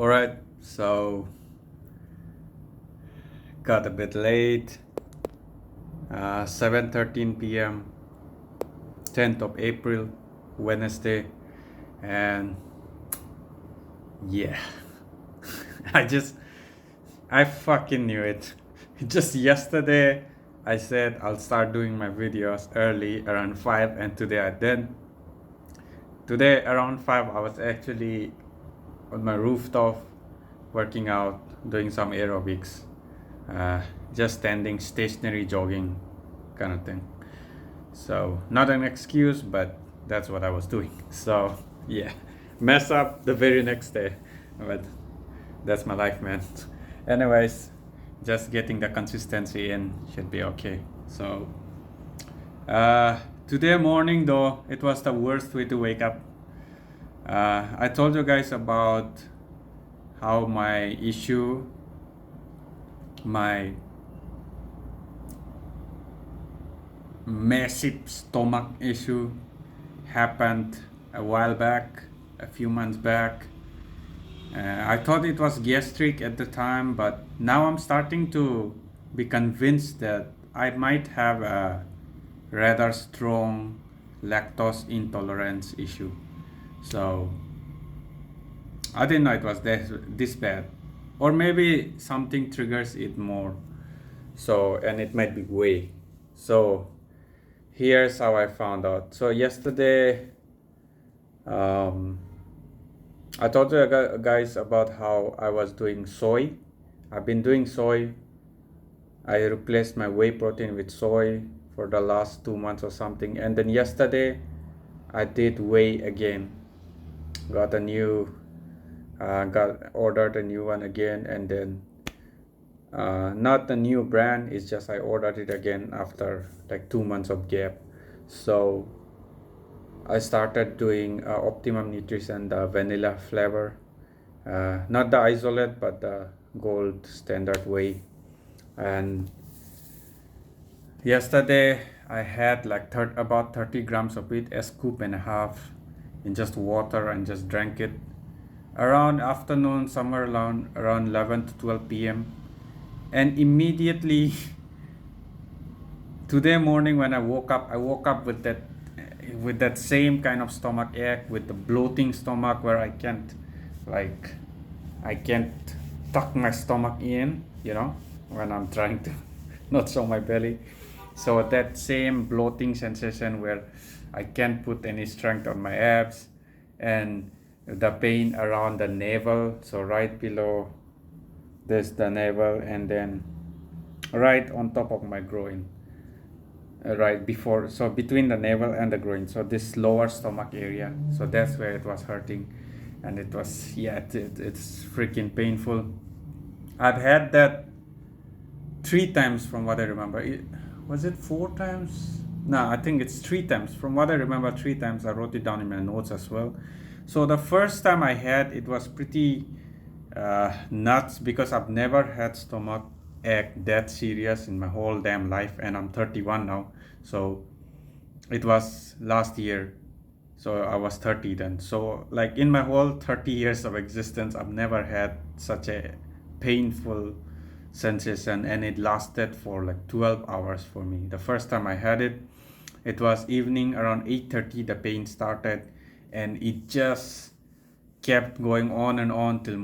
Alright, so got a bit late. 7:13 p.m. 10th of April, Wednesday, and yeah, I fucking knew it. Just yesterday, I said I'll start doing my videos early around 5, and today around 5 I was actually on my rooftop working out, doing some aerobics, uh, just standing stationary jogging kind of thing. So not an excuse, but that's what I was doing. So yeah, mess up the very next day, but that's my life, man. Anyways, just getting the consistency in should be okay. So today morning though, it was the worst way to wake up. I told you guys about how my massive stomach issue happened a while back, a few months back. I thought it was gastric at the time, but now I'm starting to be convinced that I might have a rather strong lactose intolerance issue. So I didn't know it was this bad, or maybe something triggers it more. So, and it might be whey. So here's how I found out. So yesterday, um, I told you guys about how I was doing soy. I've been doing soy. I replaced my whey protein with soy for the last 2 months or something, and then yesterday I did whey again. Got a new, got ordered a new one again, and then not the new brand. It's just I ordered it again after like 2 months of gap. So I started doing Optimum Nutrition, the vanilla flavor, not the isolate, but the gold standard whey. And yesterday I had like about 30 grams of it, a scoop and a half, in just water, and just drank it around afternoon, somewhere around 11 to 12 p.m. And immediately today morning when I woke up with that same kind of stomach ache, with the bloating stomach where like I can't tuck my stomach in, when I'm trying to not show my belly. So that same bloating sensation where I can't put any strength on my abs, and the pain around the navel. So right below this the navel, and then right on top of my groin, right before, so between the navel and the groin, so this lower stomach area, so that's where it was hurting. And it was, yeah, it's freaking painful. I've had that 3 times from what I remember. Was it 4 times? No, I think it's 3 times from what I remember. 3 times. I wrote it down in my notes as well. So the first time I had it was pretty nuts, because I've never had stomach ache that serious in my whole damn life, and I'm 31 now. So it was last year. So I was 30 then. So like in my whole 30 years of existence, I've never had such a painful sensation, and it lasted for like 12 hours for me. The first time I had it, it was evening around 8:30 the pain started, and it just kept going on and on till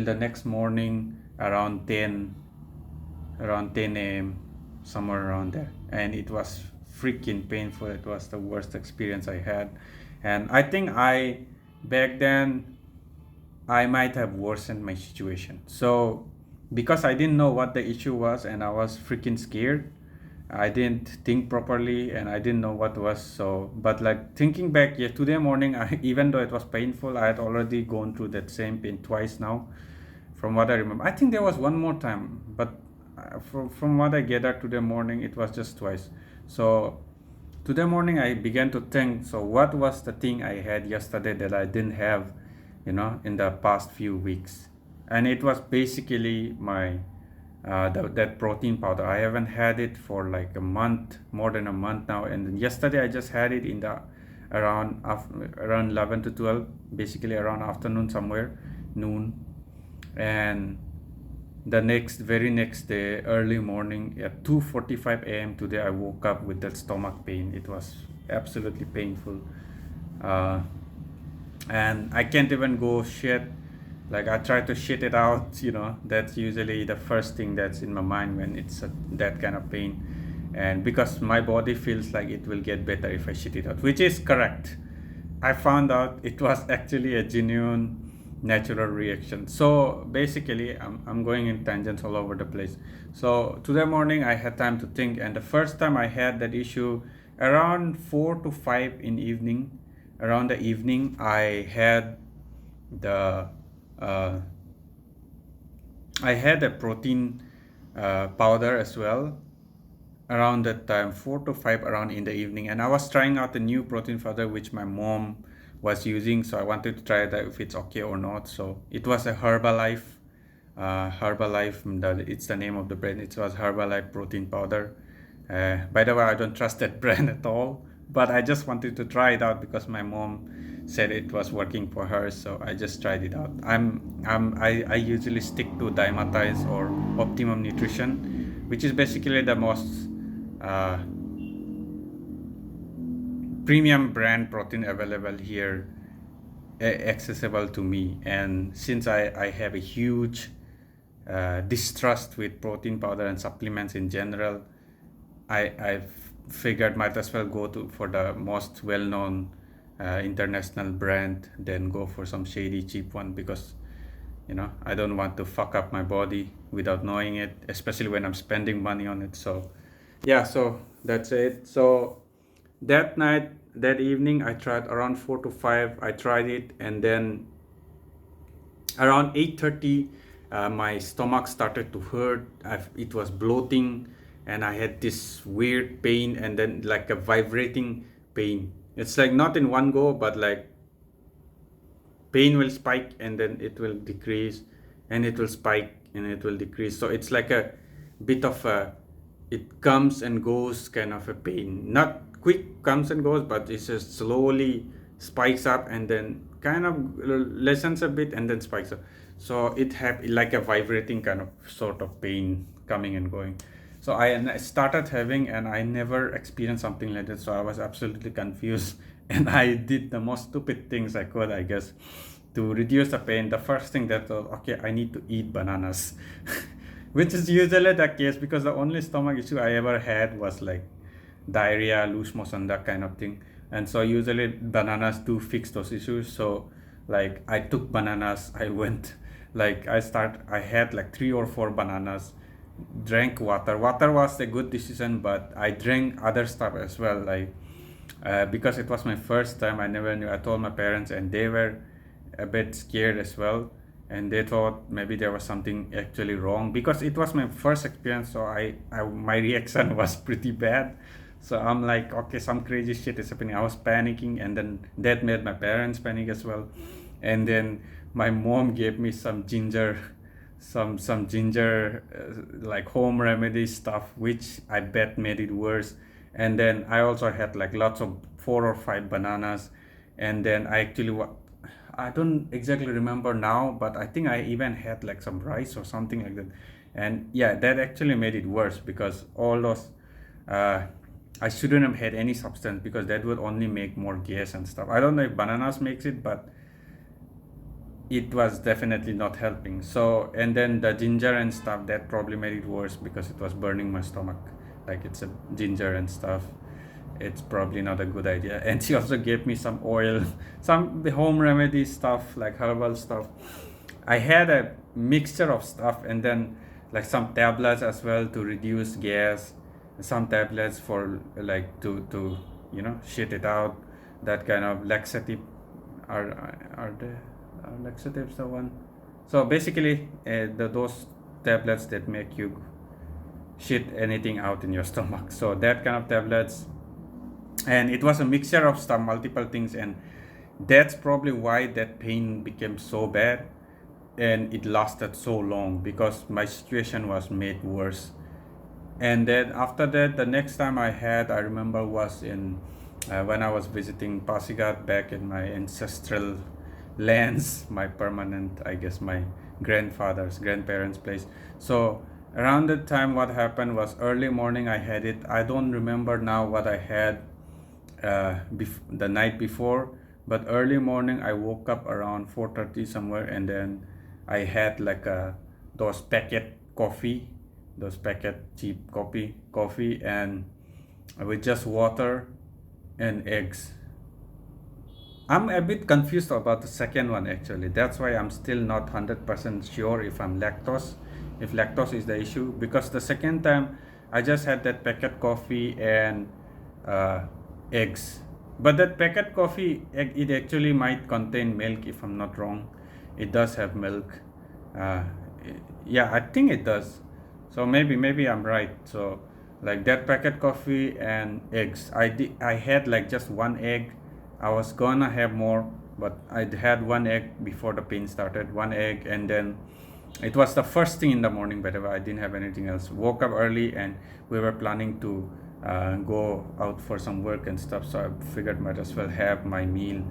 the next morning around 10 a.m., somewhere around there. And it was freaking painful. It was the worst experience I had. And I think back then, I might have worsened my situation. So, because I didn't know what the issue was and I was freaking scared, I didn't think properly and I didn't know what was. So, but like thinking back, yeah, today morning, even though it was painful, I had already gone through that same pain twice now, from what I remember. I think there was one more time, but from what I gathered today morning, it was just twice. So today morning, I began to think, so what was the thing I had yesterday that I didn't have, in the past few weeks? And it was basically that protein powder. I haven't had it for like a month, more than a month now. And then yesterday, I just had it in the around 11 to 12, basically around afternoon somewhere. noon. And the very next day, early morning at 2:45 a.m. today, I woke up with that stomach pain. It was absolutely painful. uh, and I can't even go shit. Like I try to shit it out, that's usually the first thing that's in my mind when it's that kind of pain. And because my body feels like it will get better if I shit it out, which is correct. I found out it was actually a genuine natural reaction. So basically, I'm going in tangents all over the place. So today morning, I had time to think, and the first time I had that issue around 4 to 5 in evening. Around the evening, I had the uh, I had a protein powder as well around that time, 4 to 5 around in the evening. And I was trying out the new protein powder which my mom was using, so I wanted to try that if it's okay or not. So it was a Herbalife, it's the name of the brand. It was Herbalife protein powder. By the way, I don't trust that brand at all, but I just wanted to try it out because my mom said it was working for her, so I just tried it out. I usually stick to Dymatize or Optimum Nutrition, which is basically the most uh, premium brand protein available here, accessible to me. And since I have a huge distrust with protein powder and supplements in general, I've figured might as well go to for the most well-known international brand than go for some shady cheap one, because I don't want to fuck up my body without knowing it, especially when I'm spending money on it. So yeah, so that's it. So that night, that evening, I tried around 4 to 5. I tried it, and then around 8:30, my stomach started to hurt. It was bloating, and I had this weird pain, and then like a vibrating pain. It's like not in one go, but like pain will spike and then it will decrease, and it will spike and it will decrease. So it's like a bit of a, it comes and goes kind of a pain. Not quick comes and goes, but it just slowly spikes up and then kind of lessens a bit and then spikes up. So it have like a vibrating kind of sort of pain coming and going. So I started having, and I never experienced something like that. So I was absolutely confused, and I did the most stupid things I could, I guess, to reduce the pain. The first thing that was, okay, I need to eat bananas, which is usually the case because the only stomach issue I ever had was like diarrhea, loose motion, that kind of thing. And so usually bananas do fix those issues. So like I took bananas, I went like I had like 3 or 4 bananas, drank water. Water was a good decision, but I drank other stuff as well, like because it was my first time. I never knew. I told my parents, and they were a bit scared as well, and they thought maybe there was something actually wrong because it was my first experience. So my reaction was pretty bad. So I'm like, okay, some crazy shit is happening. I was panicking, and then that made my parents panic as well. And then my mom gave me some ginger, some ginger, like home remedy stuff, which I bet made it worse. And then I also had like lots of 4 or 5 bananas. And then I don't exactly remember now, but I think I even had like some rice or something like that. And yeah, that actually made it worse because all those uh, I shouldn't have had any substance because that would only make more gas and stuff. I don't know if bananas makes it, but it was definitely not helping. So, and then the ginger and stuff, that probably made it worse because it was burning my stomach. Like it's a ginger and stuff. It's probably not a good idea. And she also gave me some oil, some home remedy stuff, like herbal stuff. I had a mixture of stuff, and then like some tablets as well to reduce gas, some tablets for like to shit it out, that kind of laxative. Are the laxatives the one? So basically, those tablets that make you shit anything out in your stomach. So that kind of tablets, and it was a mixture of stuff, multiple things, and that's probably why that pain became so bad and it lasted so long because my situation was made worse. And then after that, the next time I remember was in when I was visiting Pasigat back in my ancestral lands, my permanent, I guess, my grandparents' place. So around that time, what happened was early morning I had it. I don't remember now what I had the night before, but early morning I woke up around 4:30 somewhere, and then I had like those packet coffee, those packet cheap coffee, and with just water and eggs. I'm a bit confused about the second one actually. That's why I'm still not 100% sure if lactose is the issue. Because the second time I just had that packet coffee and uh, eggs. But that packet coffee, it actually might contain milk if I'm not wrong. It does have milk. Uh, yeah, I think it does. So maybe I'm right. So like that packet coffee and eggs. I had like just one egg. I was gonna have more, but I had one egg before the pain started. One egg, and then it was the first thing in the morning. By the way, I didn't have anything else. Woke up early, and we were planning to go out for some work and stuff. So I figured might as well have my meal,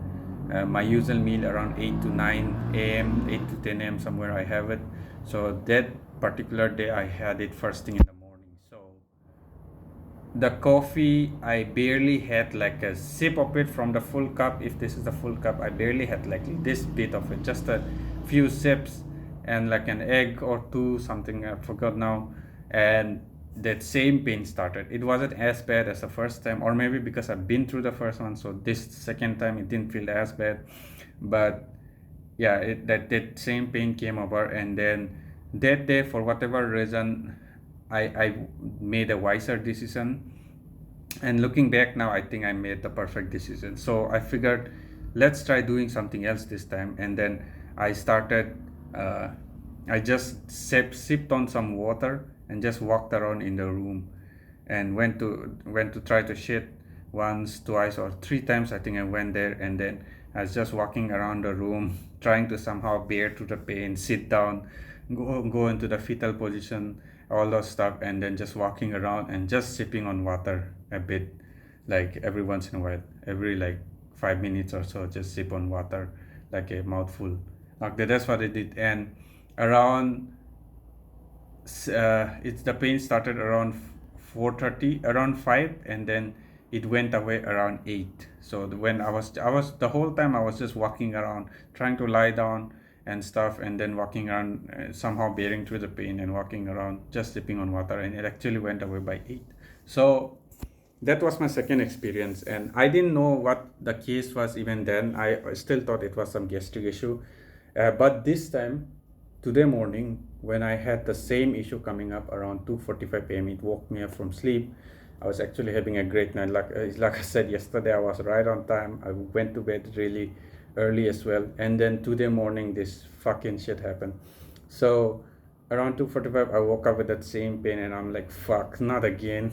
my usual meal around 8 to 9 a.m., 8 to 10 a.m. somewhere I have it. So that particular day I had it first thing in the morning. So the coffee, I barely had like a sip of it from the full cup. If this is the full cup, I barely had like this bit of it, just a few sips, and like an egg or two, something I forgot now. And that same pain started. It wasn't as bad as the first time, or maybe because I've been through the first one, so this second time it didn't feel as bad. But yeah, that same pain came over, and then that day, for whatever reason, I made a wiser decision. And looking back now, I think I made the perfect decision. So I figured, let's try doing something else this time. And then I started, uh, I just sipped on some water and just walked around in the room, and went to try to shit once, twice, or three times. I think I went there, and then I was just walking around the room, trying to somehow bear through the pain, sit down, go into the fetal position, all those stuff, and then just walking around and just sipping on water a bit, like every once in a while, every like 5 minutes or so, just sip on water, like a mouthful. Like that's what I did. And around it's the pain started around 4:30, around 5, and then it went away around 8. So when I was the whole time I was just walking around, trying to lie down and stuff, and then walking around, somehow bearing through the pain and walking around, just sipping on water, and it actually went away by 8. So that was my second experience, and I didn't know what the case was even then. I still thought it was some gastric issue. But this time, today morning, when I had the same issue coming up around 2:45 a.m., it woke me up from sleep. I was actually having a great night. Like I said yesterday, I was right on time. I went to bed really early as well. And then today morning, this fucking shit happened. So around 2:45, I woke up with that same pain, and I'm like, fuck, not again.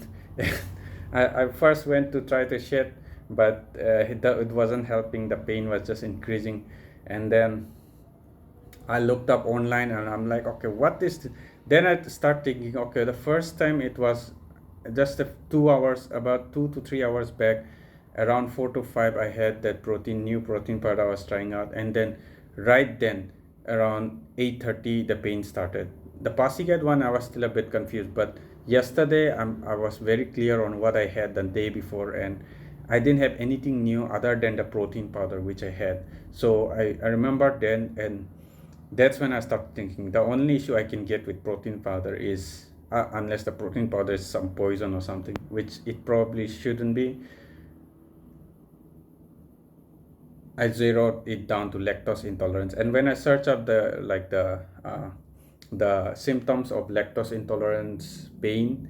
I first went to try to shit, but it wasn't helping. The pain was just increasing. And then I looked up online, and I'm like, okay, what is this? Then I start thinking, okay, the first time it was just 2 hours, about 2 to 3 hours back, around 4 to 5, I had that new protein powder I was trying out, and then right then around 8:30 the pain started. The Pasigat one I was still a bit confused, but yesterday I was very clear on what I had the day before, and I didn't have anything new other than the protein powder which I had. So I remember then, and that's when I started thinking the only issue I can get with protein powder is, unless the protein powder is some poison or something, which it probably shouldn't be, I zeroed it down to lactose intolerance. And when I search up the symptoms of lactose intolerance pain,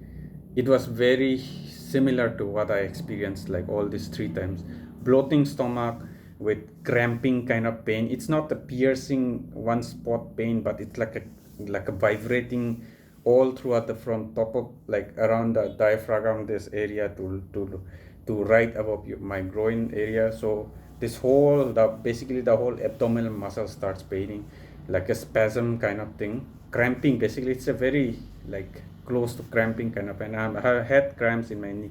it was very similar to what I experienced like all these three times. Bloating stomach with cramping kind of pain. It's not the piercing one spot pain, but it's like a vibrating all throughout the from top of, like around the diaphragm, this area to right above my groin area. So this whole basically the whole abdominal muscle starts paining, like a spasm kind of thing, cramping. Basically it's a very like close to cramping kind of pain. I've had cramps in my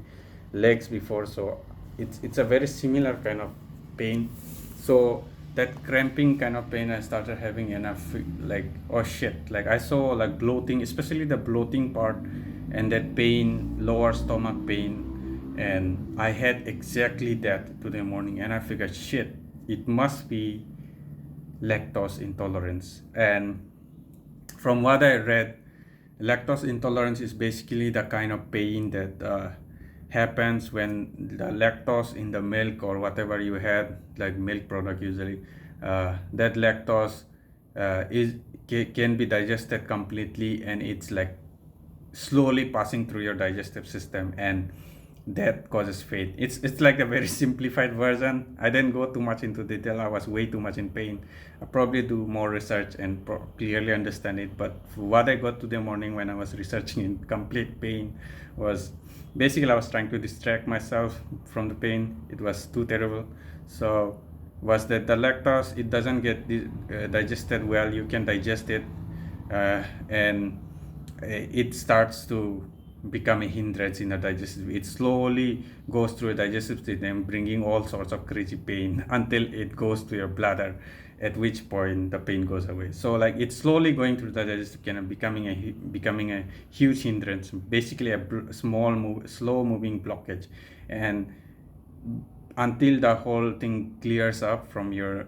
legs before, so it's a very similar kind of pain. So that cramping kind of pain I started having, and I feel like, oh shit, like I saw like bloating, especially the bloating part, and that pain, lower stomach pain, and I had exactly that today morning, and I figured, shit, it must be lactose intolerance. And from what I read, lactose intolerance is basically the kind of pain that happens when the lactose in the milk or whatever you had, like milk product usually, that lactose can be digested completely, and it's like slowly passing through your digestive system, and that causes pain. It's like a very simplified version. I didn't go too much into detail. I was way too much in pain. I probably do more research and clearly understand it. But what I got today morning when I was researching in complete pain was basically I was trying to distract myself from the pain. It was too terrible. So was that the lactose, it doesn't get digested well. You can digest it, and it starts to become a hindrance in the digestive. It slowly goes through a digestive system, bringing all sorts of crazy pain until it goes to your bladder, at which point the pain goes away. So like it's slowly going through the digestive canal, becoming a huge hindrance, basically a slow moving blockage, and until the whole thing clears up from your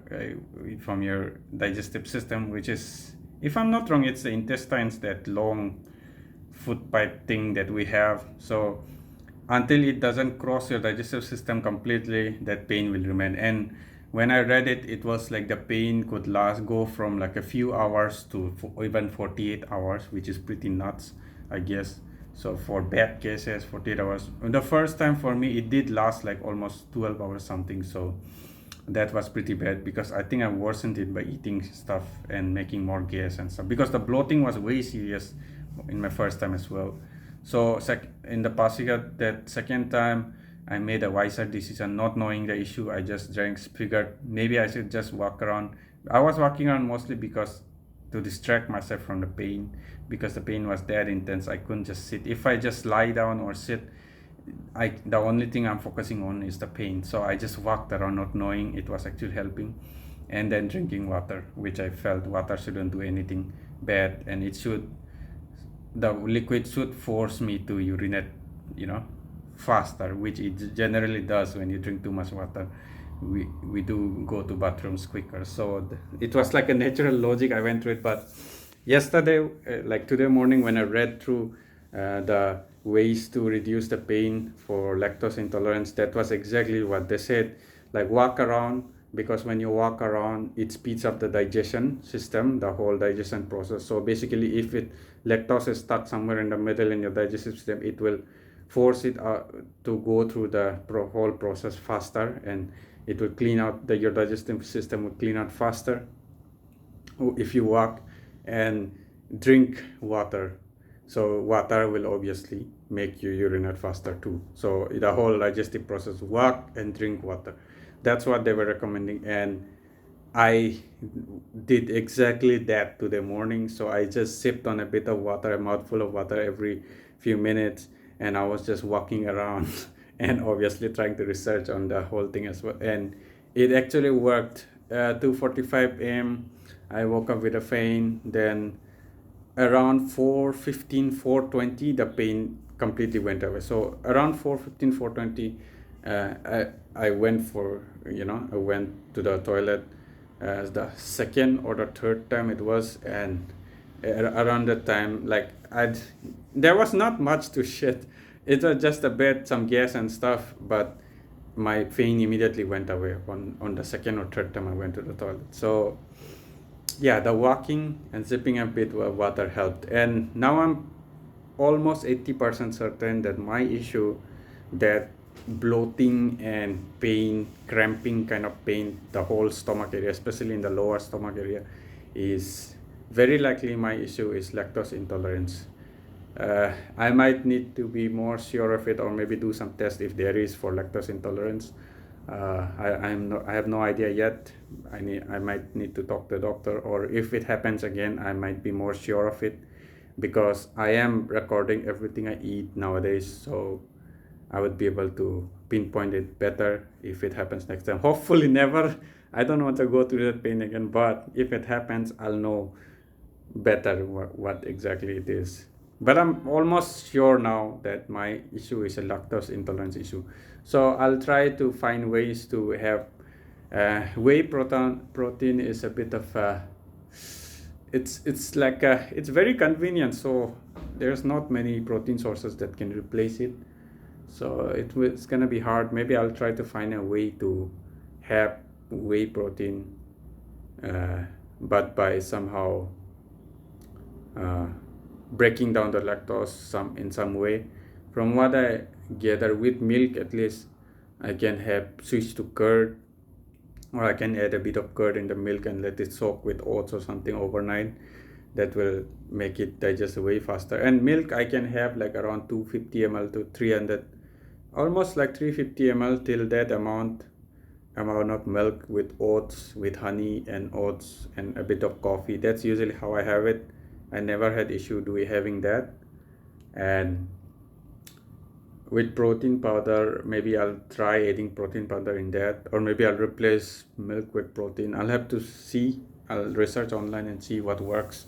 digestive system, which is, if I'm not wrong, it's the intestines, that long food pipe thing that we have. So until it doesn't cross your digestive system completely, that pain will remain. And when I read it, it was like the pain could go from like a few hours to even 48 hours, which is pretty nuts, I guess. So for bad cases, 48 hours. The first time for me, it did last like almost 12 hours something. So that was pretty bad, because I think I worsened it by eating stuff and making more gas and stuff, because the bloating was way serious in my first time as well. So in the Pasika, that second time, I made a wiser decision, not knowing the issue. I just figured maybe I should just walk around. I was walking around mostly because to distract myself from the pain, because the pain was that intense. I couldn't just sit. If I just lie down or sit, the only thing I'm focusing on is the pain. So I just walked around not knowing it was actually helping, and then drinking water, which I felt water shouldn't do anything bad, and the liquid should force me to urinate, faster, which it generally does when you drink too much water. We do go to bathrooms quicker. So it was like a natural logic. I went through it. But yesterday, like today morning, when I read through the ways to reduce the pain for lactose intolerance, that was exactly what they said. Like walk around, because when you walk around, it speeds up the digestion system, the whole digestion process. So basically, if lactose is stuck somewhere in the middle in your digestive system, it will force it to go through the whole process faster, and it will clean out your digestive system will clean out faster if you walk and drink water. So water will obviously make you urinate faster too. So the whole digestive process, walk and drink water. That's what they were recommending, and I did exactly that today morning. So I just sipped on a bit of water, a mouthful of water every few minutes, and I was just walking around and obviously trying to research on the whole thing as well. And it actually worked. 2:45 a.m. I woke up with a pain. Then around 4:15, 4:20, the pain completely went away. So around 4:15, 4:20, I went I went to the toilet as the second or the third time it was, and around that time, like there was not much to shit. It was just a bit, some gas and stuff, but my pain immediately went away on the second or third time I went to the toilet. So yeah, the walking and sipping a bit of water helped, and now I'm almost 80% certain that my issue, that bloating and pain, cramping kind of pain, the whole stomach area, especially in the lower stomach area, is very likely my issue is lactose intolerance. I might need to be more sure of it, or maybe do some test if there is for lactose intolerance. I have no idea yet. I might need to talk to the doctor, or if it happens again, I might be more sure of it, because I am recording everything I eat nowadays. So I would be able to pinpoint it better if it happens next time. Hopefully never. I don't want to go through that pain again, but if it happens, I'll know better what exactly it is. But I'm almost sure now that my issue is a lactose intolerance issue. So I'll try to find ways to have whey protein. Protein is a bit of it's like it's very convenient. So there's not many protein sources that can replace it. So it's gonna be hard. Maybe I'll try to find a way to have whey protein, uh, but by somehow uh, breaking down the lactose in some way. From what I gather, with milk at least I can have switch to curd, or I can add a bit of curd in the milk and let it soak with oats or something overnight. That will make it digest way faster. And milk I can have like around 250 ml to 300, almost like 350 ml till that amount of milk with oats, with honey and oats and a bit of coffee. That's usually how I have it. I never had issue doing having that. And with protein powder, maybe I'll try adding protein powder in that, or maybe I'll replace milk with protein. I'll have to see. I'll research online and see what works,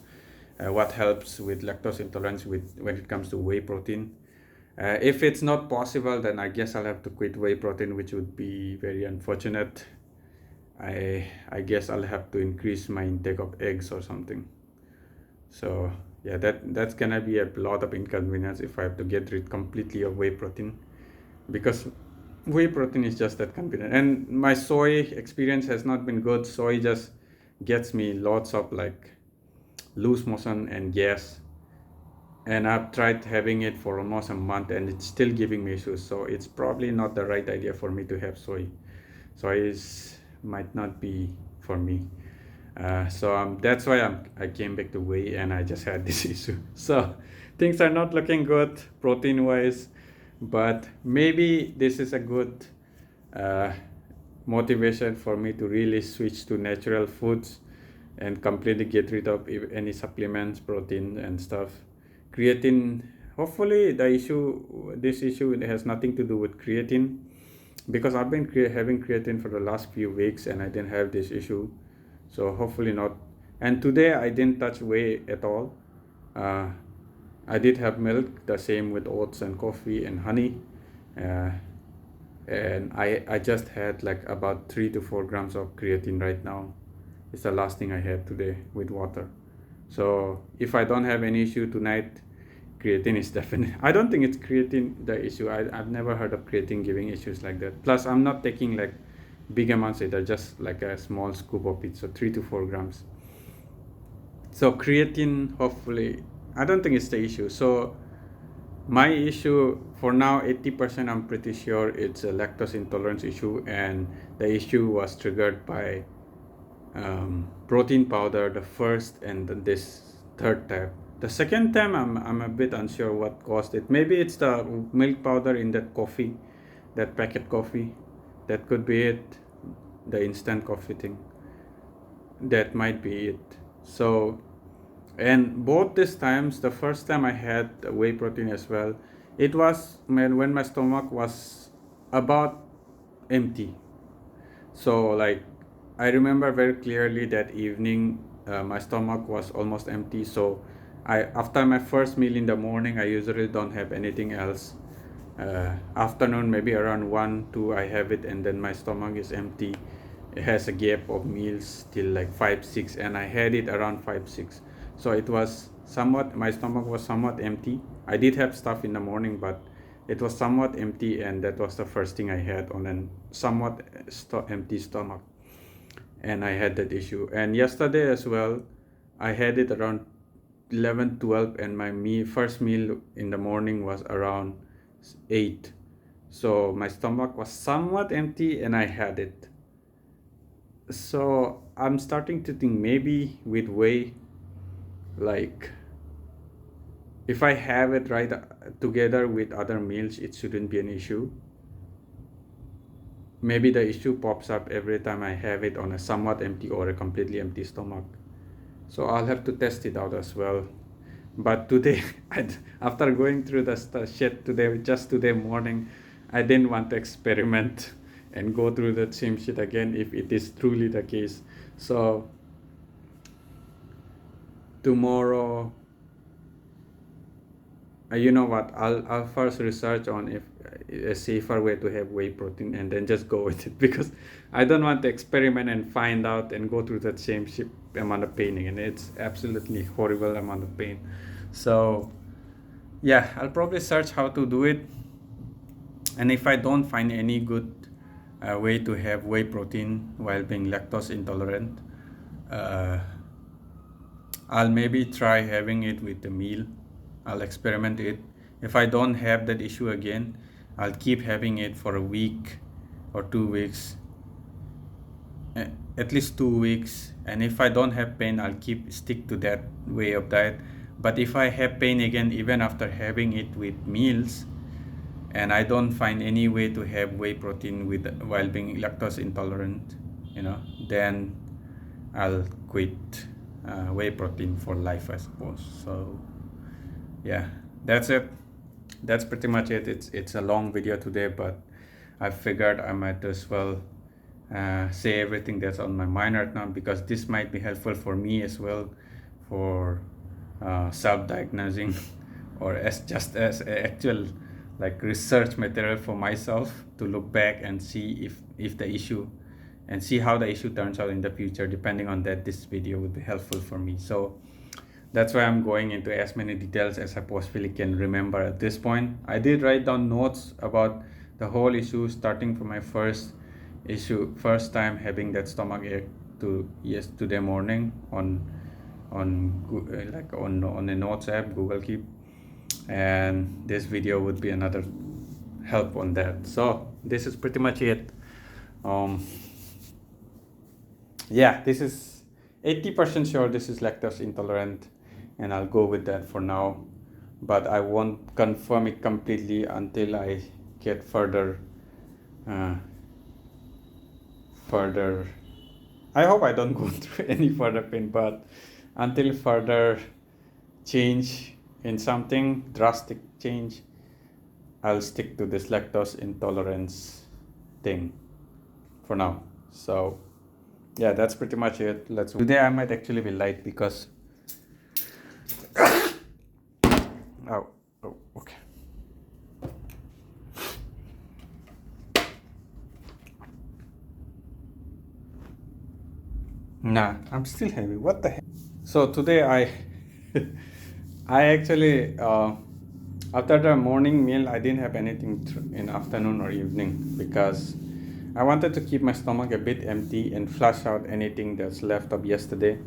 what helps with lactose intolerance with when it comes to whey protein. If it's not possible, then I guess I'll have to quit whey protein, which would be very unfortunate. I guess I'll have to increase my intake of eggs or something. So yeah, that's gonna be a lot of inconvenience if I have to get rid completely of whey protein, because whey protein is just that convenient. And my soy experience has not been good. Soy just gets me lots of like loose motion and gas, and I've tried having it for almost a month and it's still giving me issues. So it's probably not the right idea for me to have soy. Soy is might not be for me. That's why I came back to whey and I just had this issue. So things are not looking good protein wise, but maybe this is a good uh, motivation for me to really switch to natural foods and completely get rid of any supplements, protein and stuff. Creatine, hopefully this issue has nothing to do with creatine, because I've been having creatine for the last few weeks and I didn't have this issue. So hopefully not. And today I didn't touch whey at all. uh, I did have milk, the same with oats and coffee and honey, uh, and I just had like about 3 to 4 grams of creatine right now. It's the last thing I had today with water. So if I don't have any issue tonight, creatine is definitely. I don't think it's creatine the issue. I've never heard of creatine giving issues like that. Plus, I'm not taking like big amounts either, just like a small scoop of it, so 3 to 4 grams. So creatine, hopefully, I don't think it's the issue. So my issue for now, 80% I'm pretty sure it's a lactose intolerance issue, and the issue was triggered by protein powder, the first and then this third time. The second time I'm a bit unsure what caused it. Maybe it's the milk powder in that coffee, that packet coffee. That could be it. The instant coffee thing. That might be it. So, and both these times, the first time I had whey protein as well, it was when my stomach was about empty. So like I remember very clearly that evening, my stomach was almost empty. So after my first meal in the morning, I usually don't have anything else. Afternoon, maybe around 1 2, I have it, and then my stomach is empty. It has a gap of meals till like 5 6, and I had it around 5 6. So it was somewhat, my stomach was somewhat empty. I did have stuff in the morning, but it was somewhat empty, and that was the first thing I had on a somewhat empty stomach. And I had that issue. And yesterday as well, I had it around 11 12, and my first meal in the morning was around 8. So my stomach was somewhat empty and I had it. So I'm starting to think maybe with whey, like if I have it right together with other meals, it shouldn't be an issue. Maybe the issue pops up every time I have it on a somewhat empty or a completely empty stomach. So I'll have to test it out as well. But today, after going through the shit today, just today morning, I didn't want to experiment and go through that same shit again if it is truly the case. So tomorrow, you know what, I'll first research on if a safer way to have whey protein, and then just go with it, because I don't want to experiment and find out and go through that same shit amount of pain again. It's absolutely horrible amount of pain. So yeah, I'll probably search how to do it, and if I don't find any good way to have whey protein while being lactose intolerant, I'll maybe try having it with the meal. I'll experiment it. If I don't have that issue again, I'll keep having it for a week or 2 weeks, at least 2 weeks. And if I don't have pain, I'll stick to that way of diet. But if I have pain again, even after having it with meals, and I don't find any way to have whey protein while being lactose intolerant, then I'll quit whey protein for life, I suppose. So yeah, that's it. That's pretty much it. It's a long video today, but I figured I might as well say everything that's on my mind right now, because this might be helpful for me as well, for self-diagnosing or just as actual like research material for myself to look back and see if the issue, and see how the issue turns out in the future. Depending on that, this video would be helpful for me. So that's why I'm going into as many details as I possibly can remember at this point. I did write down notes about the whole issue, starting from my first time having that stomach ache to yesterday morning on a notes app, Google Keep, and this video would be another help on that. So this is pretty much it. Yeah, this is 80% sure this is lactose intolerant, and I'll go with that for now, but I won't confirm it completely until I get further I hope I don't go through any further pain, but until further change in something, drastic change, I'll stick to this lactose intolerance thing for now. So yeah, that's pretty much it. Today I might actually be light because oh, okay. Nah, I'm still heavy. What the heck? So today I actually after the morning meal, I didn't have anything in afternoon or evening, because I wanted to keep my stomach a bit empty and flush out anything that's left of yesterday,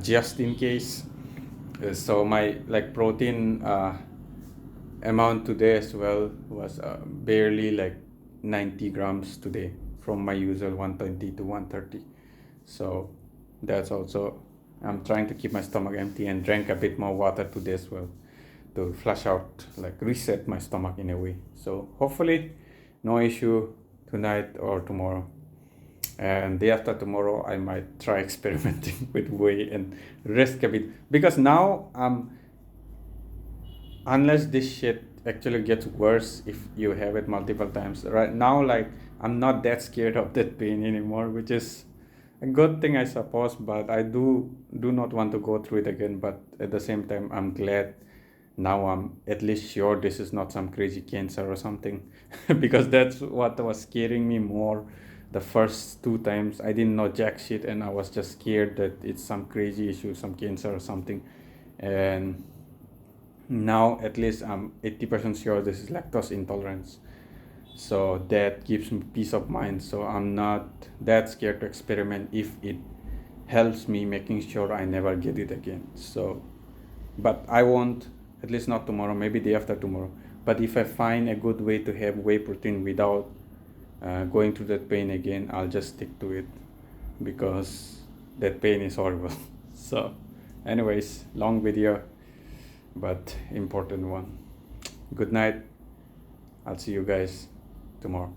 just in case. So my protein amount today as well was barely 90 grams today, from my usual 120 to 130. So that's also, I'm trying to keep my stomach empty and drank a bit more water today as well, to flush out, reset my stomach in a way. So hopefully no issue tonight or tomorrow. And day after tomorrow, I might try experimenting with whey and risk a bit, because now unless this shit actually gets worse, if you have it multiple times right now, I'm not that scared of that pain anymore, which is a good thing, I suppose. But I do not want to go through it again. But at the same time, I'm glad now I'm at least sure this is not some crazy cancer or something, because that's what was scaring me more. The first 2 times I didn't know jack shit, and I was just scared that it's some crazy issue, some cancer or something. And now at least I'm 80% sure this is lactose intolerance. So that gives me peace of mind. So I'm not that scared to experiment if it helps me making sure I never get it again. So, but I won't, at least not tomorrow, maybe day after tomorrow. But if I find a good way to have whey protein without going through that pain again, I'll just stick to it, because that pain is horrible. So anyways, long video, but important one. Good night. I'll see you guys tomorrow.